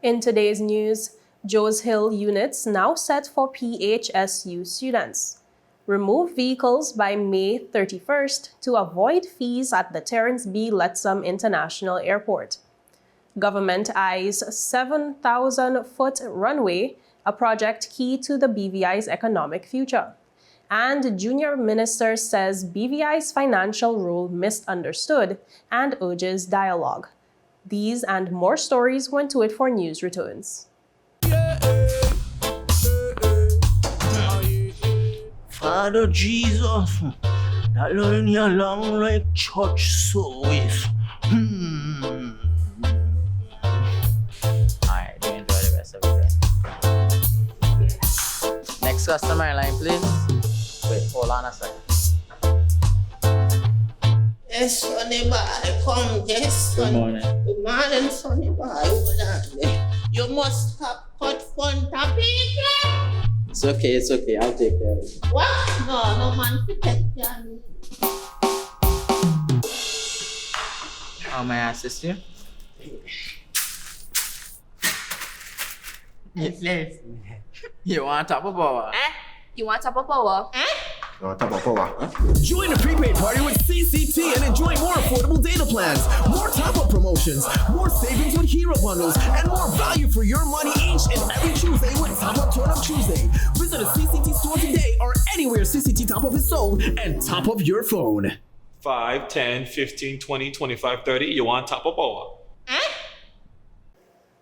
In today's news, Joes Hill units now set for PHSU students. Remove vehicles by May 31st to avoid fees at the Terence B. LETTSOME International Airport. Government eyes 7,000-foot runway, a project key to the BVI'S economic future. And Junior Minister says BVI'S financial role misunderstood and urges dialogue. These and more stories when To It For News returns. Father Jesus, that line here long like church service. Alright, do enjoy the rest of the day. Next customer line, please. Wait, hold on a second. Yes, Sonny boy, come, yes, Good son. morning. Good morning, Sonny boy. Hold on there. You must have cut fun topic. It's okay, I'll take care of it. What? No man protect you. How may I assist you? Yes. You want top of power? You want top of power? Join the prepaid party with CCT and enjoy more affordable data plans, more top-up promotions, more savings with hero bundles, and more value for your money each and every Tuesday with Top Up Turn Up Tuesday. Visit a CCT store today or anywhere CCT Top Up is sold and top up your phone. 5, 10, 15, 20, 25, 30. You want top of power?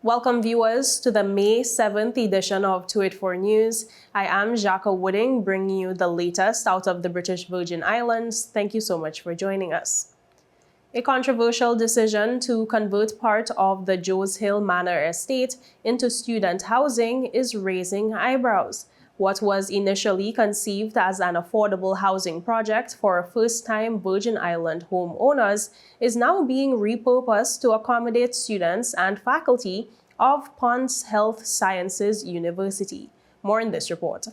Welcome viewers to the May 7th edition of To It For News. I am Jacques Wooding, bringing you the latest out of the British Virgin Islands. Thank you so much for joining us. A controversial decision to convert part of the Joes Hill Manor estate into student housing is raising eyebrows. What was initially conceived as an affordable housing project for first-time Virgin Island homeowners is now being repurposed to accommodate students and faculty of Ponce Health Sciences University. More in this report.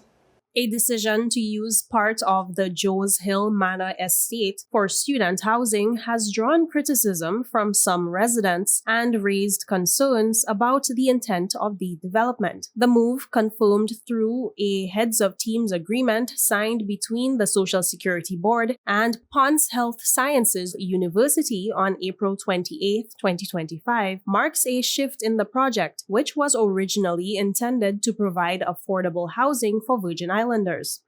A decision to use part of the Joes Hill Manor estate for student housing has drawn criticism from some residents and raised concerns about the intent of the development. The move, confirmed through a heads of teams agreement signed between the Social Security Board and Ponce Health Sciences University on April 28, 2025, marks a shift in the project, which was originally intended to provide affordable housing for Virgin Islanders.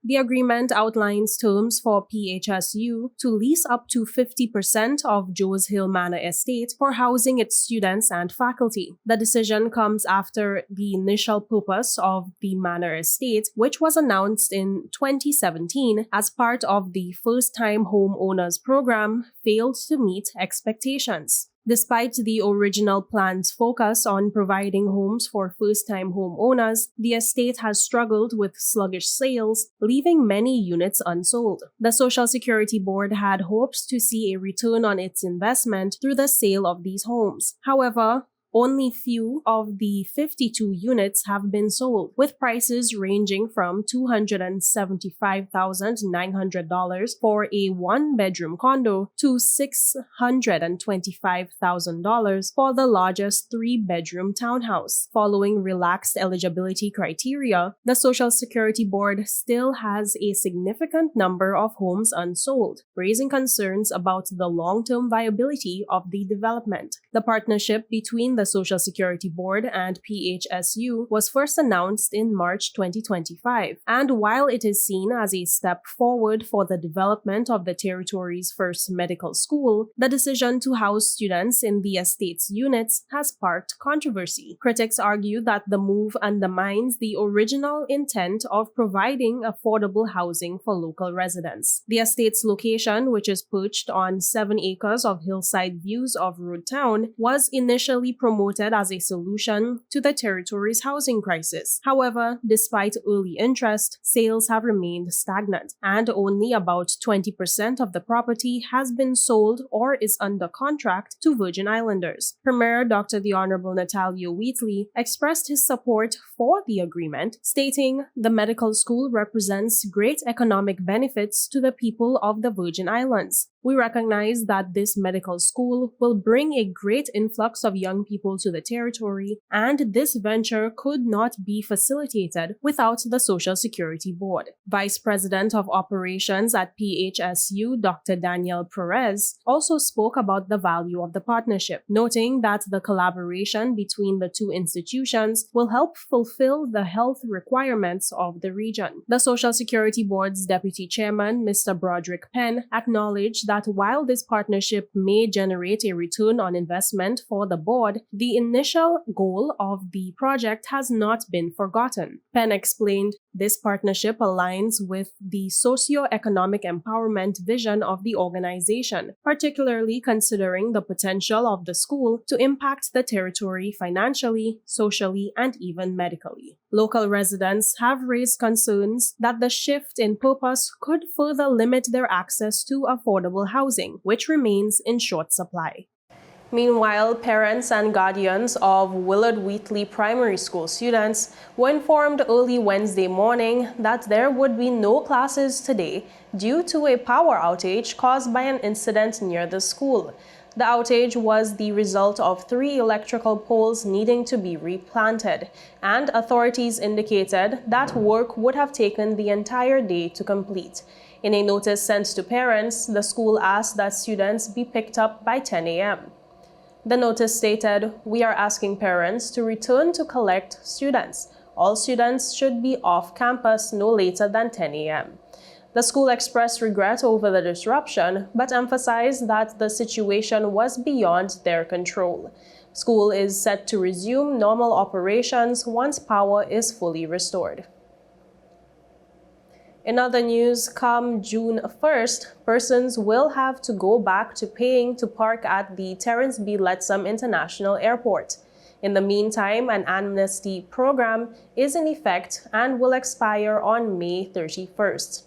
The agreement outlines terms for PHSU to lease up to 50% of Joes Hill Manor estate for housing its students and faculty. The decision comes after the initial purpose of the manor estate, which was announced in 2017 as part of the First-Time Homeowners Program, failed to meet expectations. Despite the original plan's focus on providing homes for first-time homeowners, the estate has struggled with sluggish sales, leaving many units unsold. The Social Security Board had hopes to see a return on its investment through the sale of these homes. However, only few of the 52 units have been sold, with prices ranging from $275,900 for a one-bedroom condo to $625,000 for the largest three-bedroom townhouse. Following relaxed eligibility criteria, the Social Security Board still has a significant number of homes unsold, raising concerns about the long-term viability of the development. The partnership between the Social Security Board and PHSU was first announced in March 2025, and while it is seen as a step forward for the development of the territory's first medical school, the decision to house students in the estate's units has sparked controversy. Critics argue that the move undermines the original intent of providing affordable housing for local residents. The estate's location, which is perched on 7 acres of hillside views of Road Town, was initially promoted as a solution to the territory's housing crisis. However, despite early interest, sales have remained stagnant, and only about 20% of the property has been sold or is under contract to Virgin Islanders. Premier Dr. The Honorable Natalio Wheatley expressed his support for the agreement, stating, "The medical school represents great economic benefits to the people of the Virgin Islands. We recognize that this medical school will bring a great influx of young people to the territory, and this venture could not be facilitated without the Social Security Board. Vice President of Operations at PHSU, Dr. Daniel Perez, also spoke about the value of the partnership, noting that the collaboration between the two institutions will help fulfill the health requirements of the region. The Social Security Board's Deputy Chairman, Mr. Broderick Penn, acknowledged that while this partnership may generate a return on investment for the board, the initial goal of the project has not been forgotten. Penn explained, this partnership aligns with the socio-economic empowerment vision of the organization, particularly considering the potential of the school to impact the territory financially, socially, and even medically. Local residents have raised concerns that the shift in purpose could further limit their access to affordable housing, which remains in short supply. Meanwhile, parents and guardians of Willard Wheatley Primary School students were informed early Wednesday morning that there would be no classes today due to a power outage caused by an incident near the school. The outage was the result of 3 electrical poles needing to be replanted, and authorities indicated that work would have taken the entire day to complete. In a notice sent to parents, the school asked that students be picked up by 10 a.m. The notice stated, "We are asking parents to return to collect students. All students should be off campus no later than 10 a.m. The school expressed regret over the disruption, but emphasized that the situation was beyond their control. School is set to resume normal operations once power is fully restored. In other news, come June 1st, persons will have to go back to paying to park at the Terence B. LETTSOME International Airport. In the meantime, an amnesty program is in effect and will expire on May 31st.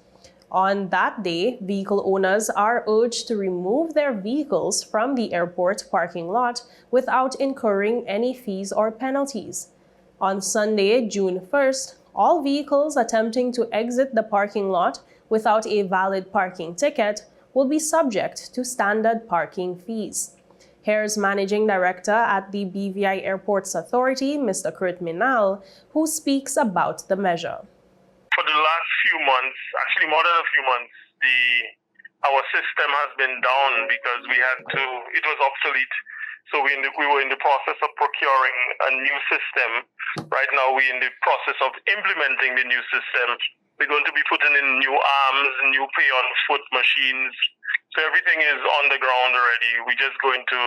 On that day, vehicle owners are urged to remove their vehicles from the airport parking lot without incurring any fees or penalties. On Sunday, June 1st, all vehicles attempting to exit the parking lot without a valid parking ticket will be subject to standard parking fees. HAIR's Managing Director at the BVI Airports Authority, Mr. Kurt Minal, who speaks about the measure. For the last few months, actually more than a few months, our system has been down because it was obsolete. So we were in the process of procuring a new system. Right now we're in the process of implementing the new system. We're going to be putting in new arms, new pay-on-foot machines. So everything is on the ground already. We're just going to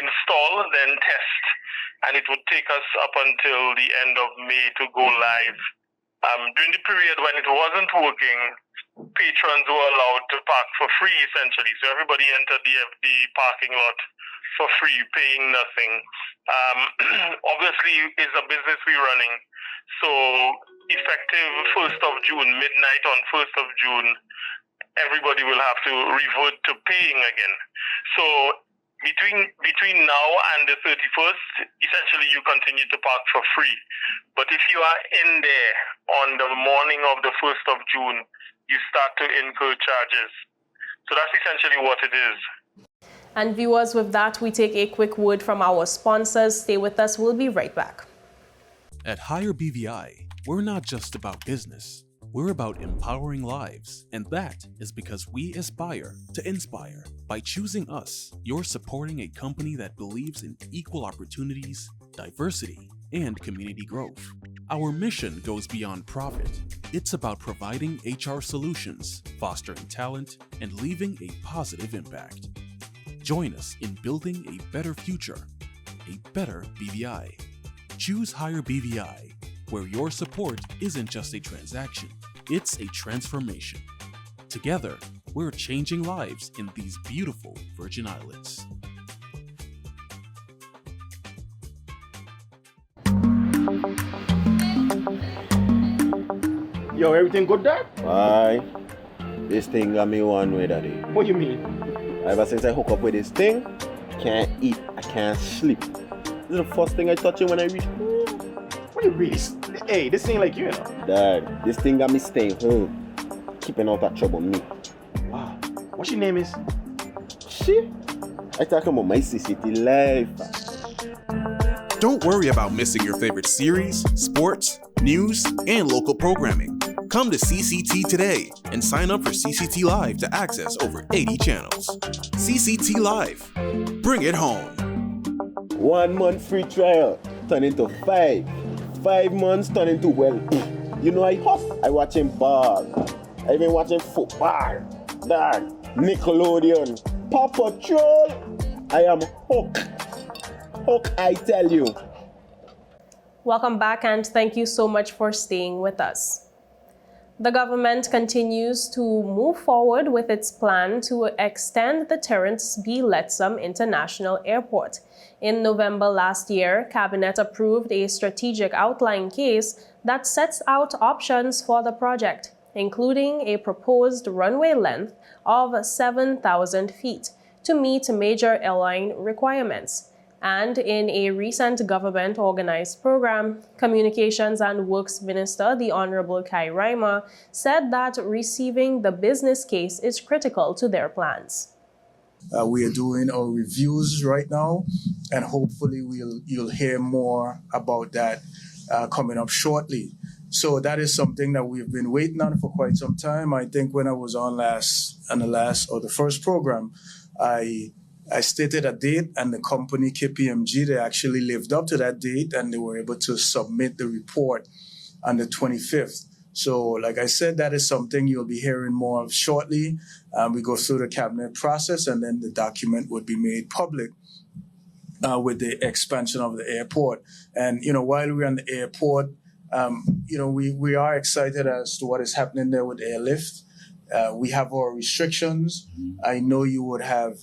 install, then test. And it would take us up until the end of May to go live. During the period when it wasn't working, patrons were allowed to park for free, essentially. So everybody entered the parking lot for free, paying nothing. Obviously, it's a business we're running. So effective 1st of June, midnight on 1st of June, everybody will have to revert to paying again. So between now and the 31st, essentially you continue to park for free. But if you are in there on the morning of the 1st of June, you start to incur charges. So that's essentially what it is. And viewers, with that, we take a quick word from our sponsors. Stay with us. We'll be right back. At Higher BVI, we're not just about business. We're about empowering lives, and that is because we aspire to inspire. By choosing us, you're supporting a company that believes in equal opportunities, diversity, and community growth. Our mission goes beyond profit. It's about providing HR solutions, fostering talent, and leaving a positive impact. Join us in building a better future, a better BVI. Choose Higher BVI, where your support isn't just a transaction, it's a transformation. Together, we're changing lives in these beautiful Virgin Islands. Yo, everything good there? Aye. This thing got me one way, daddy. What you mean? Ever since I hook up with this thing, can't eat, I can't sleep. This is the first thing I touch it when I reach home. What you really? Hey, this thing like you know. Dad, this thing got me staying home, keeping out that trouble me. Wow. What's your name is? Shit. I talking about my CCT life. Don't worry about missing your favorite series, sports, news, and local programming. Come to CCT today and sign up for CCT Live to access over 80 channels. CCT Live. Bring it home. 1 month free trial turn into 5. 5 months turn into, well, you know I watching ball. I been watching football. Dad, Nickelodeon, Paw Patrol. I am hooked. Hook, I tell you. Welcome back and thank you so much for staying with us. The government continues to move forward with its plan to extend the Terrence B. LETTSOME International Airport. In November last year, Cabinet approved a strategic outline case that sets out options for the project, including a proposed runway length of 7,000 feet to meet major airline requirements. And in a recent government-organized program, Communications and Works Minister, the Honorable Kai Reimer, said that receiving the business case is critical to their plans. We are doing our reviews right now, and hopefully you'll hear more about that coming up shortly. So that is something that we've been waiting on for quite some time. I think when I was on the first program, I stated a date, and the company KPMG, they actually lived up to that date, and they were able to submit the report on the 25th. So, like I said, that is something you'll be hearing more of shortly. We go through the cabinet process, and then the document would be made public with the expansion of the airport. And, while we're on the airport, we are excited as to what is happening there with airlift. We have our restrictions. I know you would have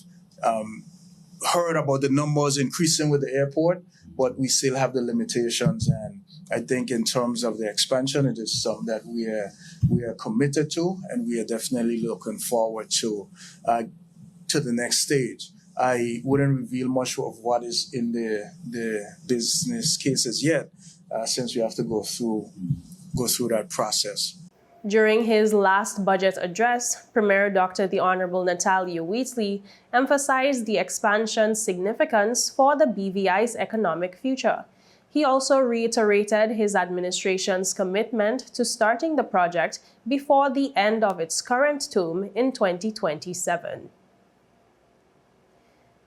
heard about the numbers increasing with the airport, but we still have the limitations. And I think in terms of the expansion, it is something that we are committed to, and we are definitely looking forward to the next stage. I wouldn't reveal much of what is in the business cases yet, since we have to go through that process. During his last budget address, Premier Dr. the Honorable Natalia Wheatley emphasized the expansion's significance for the BVI's economic future. He also reiterated his administration's commitment to starting the project before the end of its current term in 2027.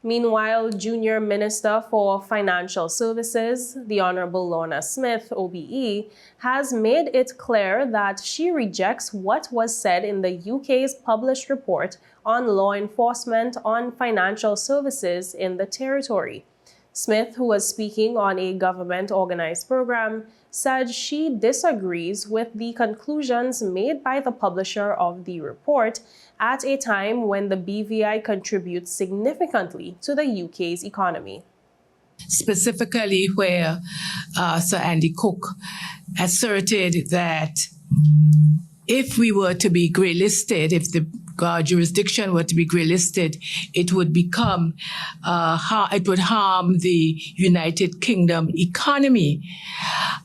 Meanwhile, Junior Minister for Financial Services, the Honorable Lorna Smith, OBE, has made it clear that she rejects what was said in the UK's published report on law enforcement on financial services in the territory. Smith, who was speaking on a government-organized program, said she disagrees with the conclusions made by the publisher of the report at a time when the BVI contributes significantly to the UK's economy. Specifically where Sir Andy Cook asserted that if we were to be grey-listed, if the jurisdiction were to be grey-listed, it would harm the United Kingdom economy.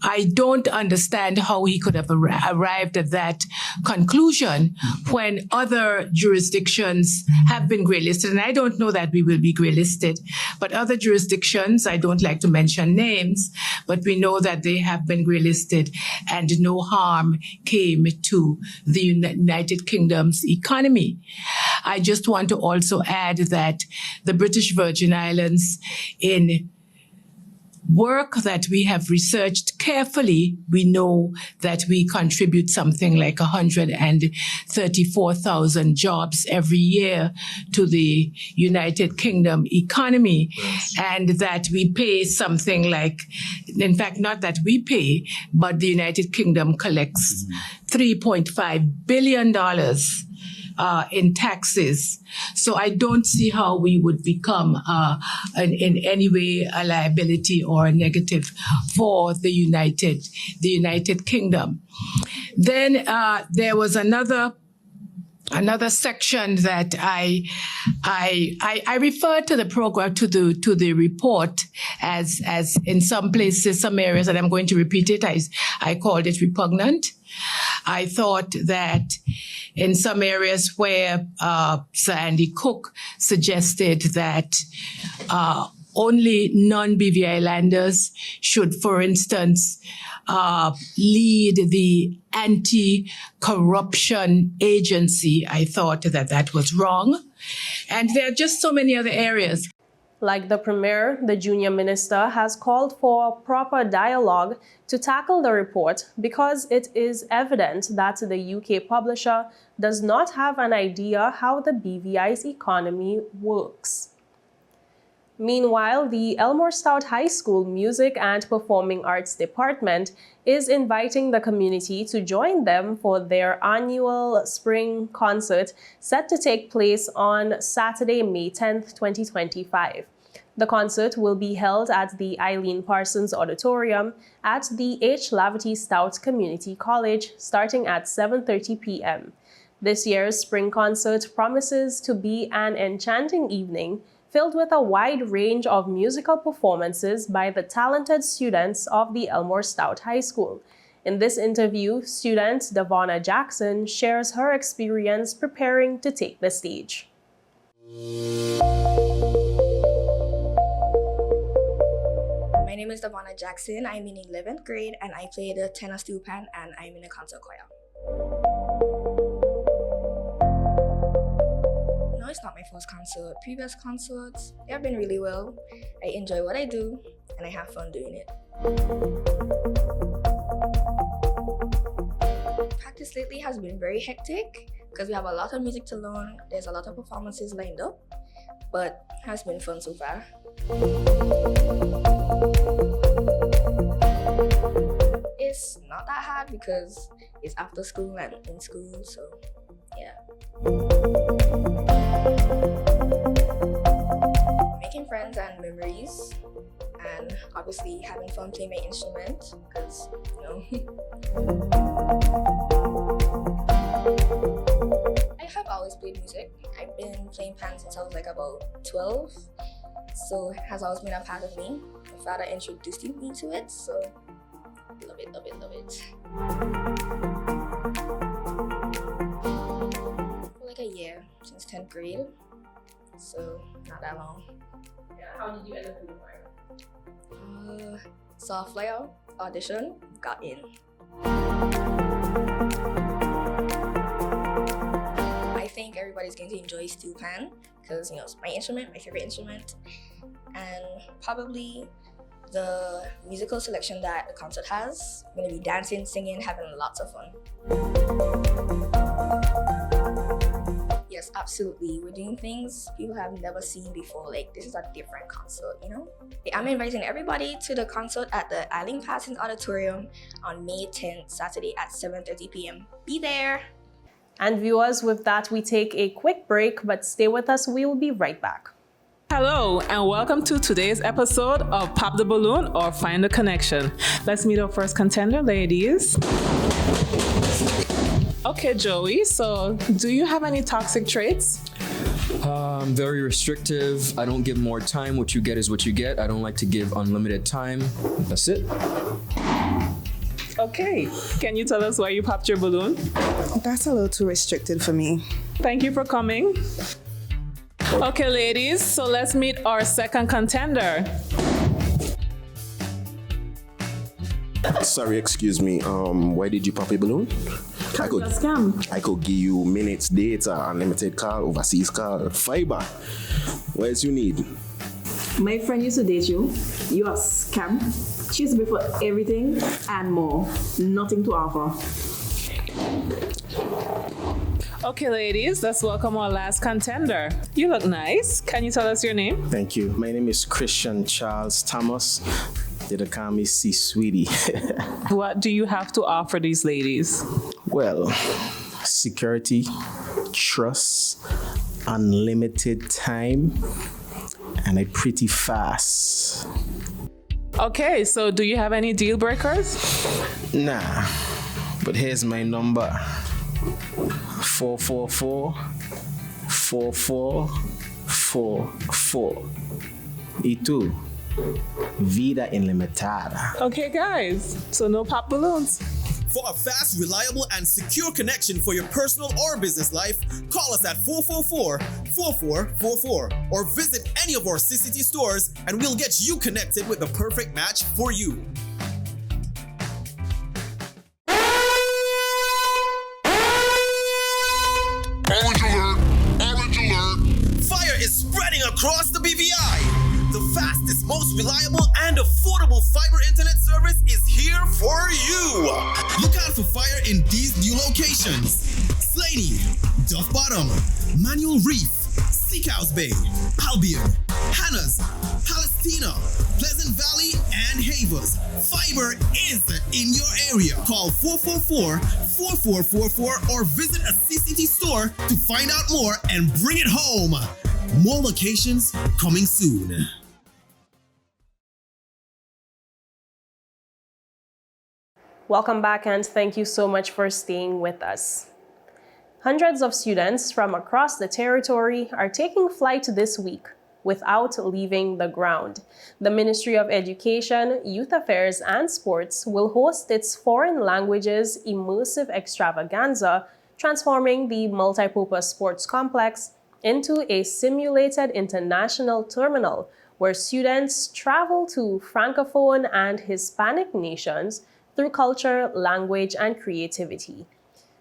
I don't understand how he could have arrived at that conclusion when other jurisdictions have been grey-listed. And I don't know that we will be grey-listed, but other jurisdictions, I don't like to mention names, but we know that they have been grey-listed and no harm came to the United Kingdom's economy. I just want to also add that the British Virgin Islands, in work that we have researched carefully, we know that we contribute something like 134,000 jobs every year to the United Kingdom economy, and that we pay something like, in fact, not that we pay, but the United Kingdom collects $3.5 billion in taxes. So I don't see how we would become in any way a liability or a negative for the United Kingdom. Then there was another Another section that I refer to the program to the report as in some places, some areas, and I'm going to repeat it. I called it repugnant. I thought that in some areas where Sir Andy Cook suggested that only non-BVI landers should, for instance, lead the anti-corruption agency, I thought that was wrong. And there are just so many other areas. Like the Premier, the junior minister has called for proper dialogue to tackle the report because it is evident that the UK publisher does not have an idea how the BVI's economy works. Meanwhile, the Elmore Stout High School Music and Performing Arts Department is inviting the community to join them for their annual spring concert set to take place on Saturday, May 10th, 2025. The concert will be held at the Eileen Parsons Auditorium at the H. Laverty Stout Community College starting at 7:30 p.m. This year's spring concert promises to be an enchanting evening filled with a wide range of musical performances by the talented students of the Elmore Stout High School. In this interview, student Davonna Jackson shares her experience preparing to take the stage. My name is Davonna Jackson. I'm in 11th grade and I play the tenor steel pan and I'm in a concert choir. No, it's not my first concert. Previous concerts, they have been really well. I enjoy what I do and I have fun doing it. Practice lately has been very hectic because we have a lot of music to learn. There's a lot of performances lined up, but it has been fun so far. It's not that hard because it's after school and in school, so yeah. Making friends and memories, and obviously having fun playing my instrument because, you know. I have always played music. I've been playing pan since I was like about 12, so it has always been a part of me. My father introduced me to it, so love it, love it, love it. For like a year, since 10th grade, so not that long. Yeah, how did you end up in the choir? Saw a flyer, audition, got in. I think everybody's going to enjoy steel pan because, you know, it's my instrument, my favorite instrument, and probably the musical selection that the concert has. I'm going to be dancing, singing, having lots of fun. Yes, absolutely. We're doing things people have never seen before. Like, this is a different concert, you know? I'm inviting everybody to the concert at the Eileen Parsons Auditorium on May 10th, Saturday at 7:30 p.m. Be there! And viewers, with that, we take a quick break, but stay with us. We will be right back. Hello and welcome to today's episode of Pop the Balloon or Find the Connection. Let's meet our first contender, ladies. Okay, Joey, so do you have any toxic traits? I'm very restrictive. I don't give more time. What you get is what you get. I don't like to give unlimited time. That's it. Okay, can you tell us why you popped your balloon? That's a little too restricted for me. Thank you for coming. Okay, ladies, so let's meet our second contender. Sorry, excuse me. Why did you pop a balloon? I could give you minutes, data, unlimited call, overseas call, fiber. What else you need? My friend used to date you. You are scam. She used to be for everything and more. Nothing to offer. Okay, ladies, let's welcome our last contender. You look nice. Can you tell us your name? Thank you. My name is Christian Charles Thomas. They call me C Sweetie. What do you have to offer these ladies? Well, security, trust, unlimited time, and I'm pretty fast. Okay, so do you have any deal breakers? Nah, but here's my number. 444 4444. Y tú, vida ilimitada. Okay, guys, so no pop balloons. For a fast, reliable, and secure connection for your personal or business life, call us at 444-4444 or visit any of our CCT stores and we'll get you connected with the perfect match for you. Orange alert! Orange alert! Fire is spreading across the BVI. The fastest, most reliable, and affordable fiber internet service is here for you. Look out for fire in these new locations: Slaney, Duff Bottom, Manual Reef, Seacows Bay, Albion, Hannah's, Palestina, Pleasant Valley, and Havers. Fiber is in your area. Call 444-4444 or visit a CCT store to find out more and bring it home. More locations coming soon. Welcome back and thank you so much for staying with us. Hundreds of students from across the territory are taking flight this week without leaving the ground. The Ministry of Education, Youth Affairs and Sports will host its Foreign Languages Immersive Extravaganza, transforming the multipurpose sports complex into a simulated international terminal where students travel to Francophone and Hispanic nations through culture, language, and creativity.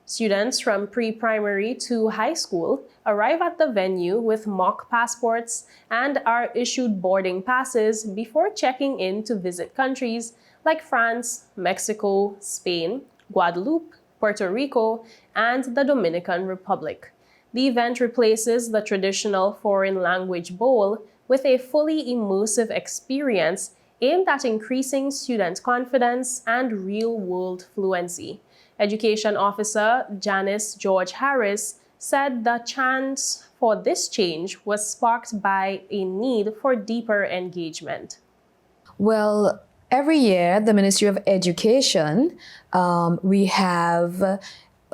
Students from pre-primary to high school arrive at the venue with mock passports and are issued boarding passes before checking in to visit countries like France, Mexico, Spain, Guadeloupe, Puerto Rico, and the Dominican Republic. The event replaces the traditional foreign language bowl with a fully immersive experience aimed at increasing student confidence and real-world fluency. Education Officer Janice George Harris said the chance for this change was sparked by a need for deeper engagement. Well, every year, the Ministry of Education, we have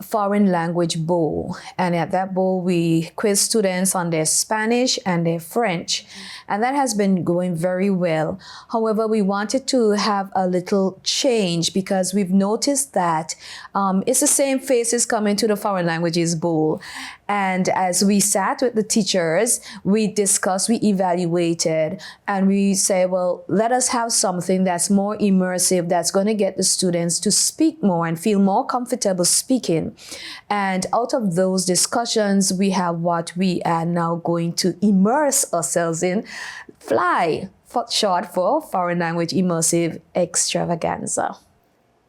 Foreign Language Bowl, and at that bowl we quiz students on their Spanish and their French, and that has been going very well. However, we wanted to have a little change because we've noticed that it's the same faces coming to the Foreign Languages Bowl, and as we sat with the teachers, we discussed, we evaluated, and we say, well, let us have something that's more immersive, that's going to get the students to speak more and feel more comfortable speaking. And out of those discussions, we have what we are now going to immerse ourselves in, FLY, short for Foreign Language Immersive Extravaganza.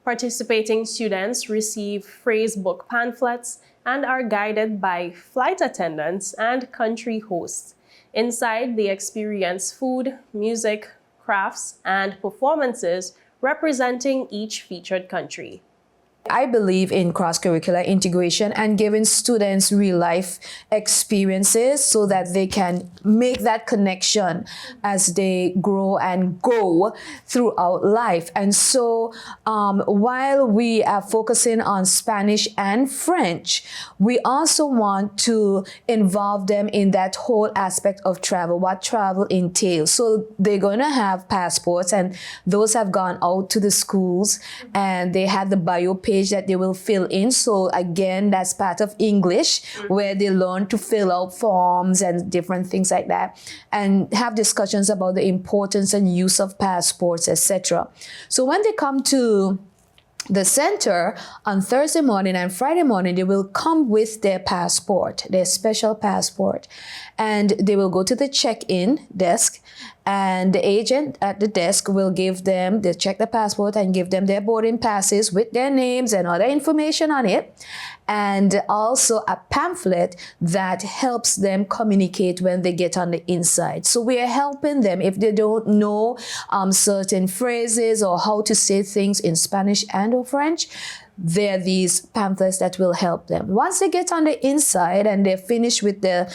Participating students receive phrase book pamphlets and are guided by flight attendants and country hosts. Inside, they experience food, music, crafts, and performances representing each featured country. I believe in cross-curricular integration and giving students real-life experiences so that they can make that connection as they grow and go throughout life. And so while we are focusing on Spanish and French, we also want to involve them in that whole aspect of travel, what travel entails. So they're going to have passports, and those have gone out to the schools, and they have the bio page that they will fill in. So again, that's part of English, where they learn to fill out forms and different things like that, and have discussions about the importance and use of passports, etc. So when they come to the center on Thursday morning and Friday morning, they will come with their passport, their special passport, and they will go to the check-in desk, and the agent at the desk will give them, they check the passport and give them their boarding passes with their names and other information on it, and also a pamphlet that helps them communicate when they get on the inside. So we are helping them if they don't know certain phrases or how to say things in Spanish and or French. There are these pamphlets that will help them. Once they get on the inside and they're finished with the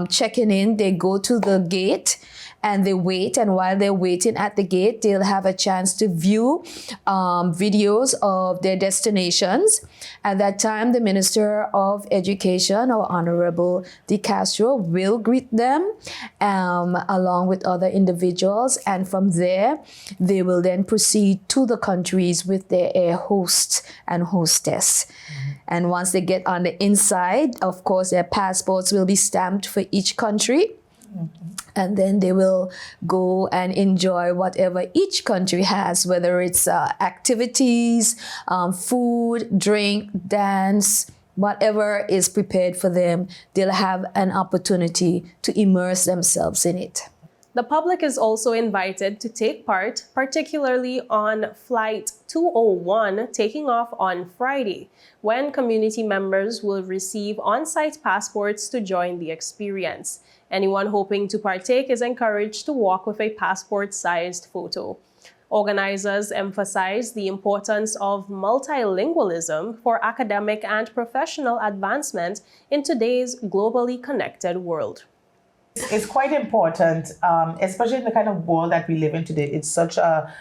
checking in, they go to the gate, and they wait. And while they're waiting at the gate, they'll have a chance to view videos of their destinations. At that time, the Minister of Education, our Honorable De Castro, will greet them along with other individuals. And from there, they will then proceed to the countries with their air host and hostess. And once they get on the inside, of course, their passports will be stamped for each country. And then they will go and enjoy whatever each country has, whether it's activities, food, drink, dance, whatever is prepared for them, they'll have an opportunity to immerse themselves in it. The public is also invited to take part, particularly on Flight 201 taking off on Friday, when community members will receive on-site passports to join the experience. Anyone hoping to partake is encouraged to walk with a passport-sized photo. Organizers emphasize the importance of multilingualism for academic and professional advancement in today's globally connected world. It's quite important, especially in the kind of world that we live in today. It's such a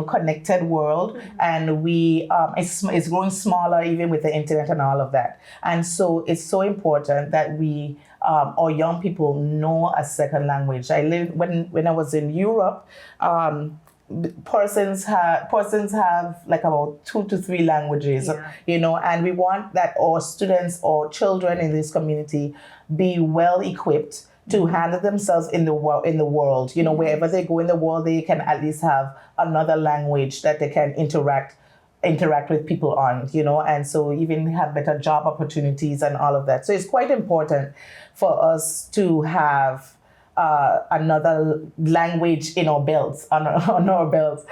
connected world, and it's growing smaller even with the internet and all of that. And so it's so important that we our young people know a second language. When I was in Europe. Persons have like about 2 to 3 languages, and we want that our students or children in this community be well equipped to handle themselves in the world. Wherever they go in the world, they can at least have another language that they can interact with people on, and so even have better job opportunities and all of that. So it's quite important for us to have another language in our belts, on our belts.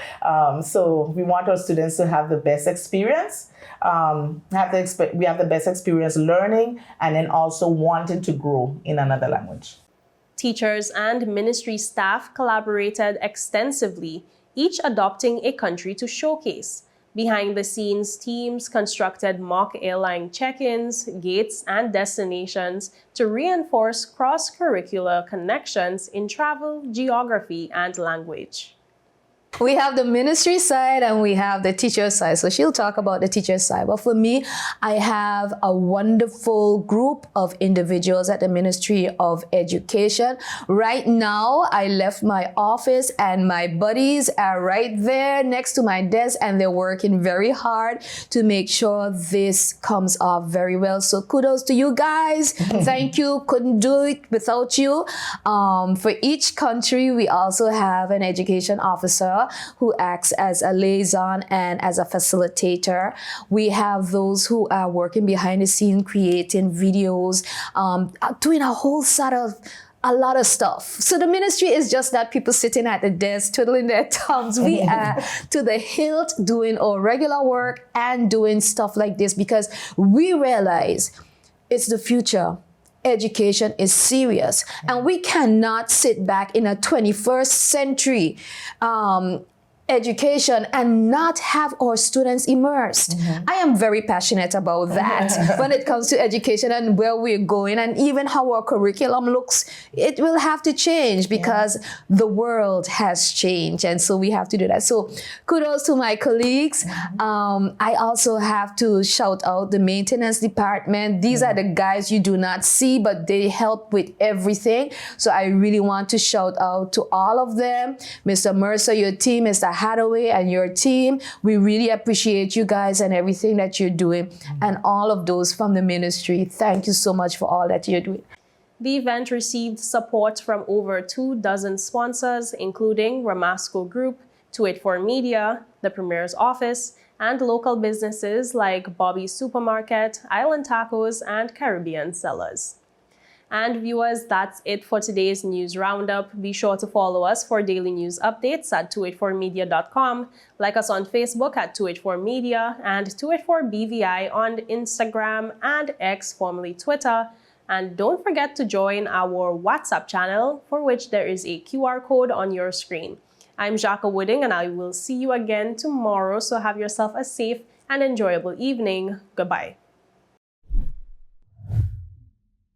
So we want our students to have the best experience, we have the best experience learning, and then also wanting to grow in another language. Teachers and ministry staff collaborated extensively, each adopting a country to showcase. Behind-the-scenes teams constructed mock airline check-ins, gates, and destinations to reinforce cross-curricular connections in travel, geography, and language. We have the ministry side and we have the teacher side. So she'll talk about the teacher side. But for me, I have a wonderful group of individuals at the Ministry of Education. Right now, I left my office and my buddies are right there next to my desk, and they're working very hard to make sure this comes off very well. So kudos to you guys. Thank you. Couldn't do it without you. For each country, we also have an education officer who acts as a liaison and as a facilitator. We have those who are working behind the scenes, creating videos, doing a lot of stuff. So the ministry is just that people sitting at the desk, twiddling their thumbs. We are to the hilt doing our regular work and doing stuff like this because we realize it's the future. Education is serious, and we cannot sit back in a 21st century education and not have our students immersed. I am very passionate about that when it comes to education and where we're going, and even how our curriculum looks. It will have to change because the world has changed, and so we have to do that. So kudos to my colleagues. I also have to shout out the maintenance department. These are the guys you do not see, but they help with everything. So I really want to shout out to all of them. Mr. Mercer, your team, Mr. Hathaway and your team. We really appreciate you guys and everything that you're doing, and all of those from the ministry. Thank you so much for all that you're doing. The event received support from over 24 sponsors, including Ramasco Group, 284 Media, the Premier's Office, and local businesses like Bobby's Supermarket, Island Tacos, and Caribbean Cellars. And viewers, that's it for today's news roundup. Be sure to follow us for daily news updates at 284media.com. Like us on Facebook at 284media and 284BVI on Instagram and X, formerly Twitter. And don't forget to join our WhatsApp channel, for which there is a QR code on your screen. I'm Jacques Wooding, and I will see you again tomorrow. So have yourself a safe and enjoyable evening. Goodbye.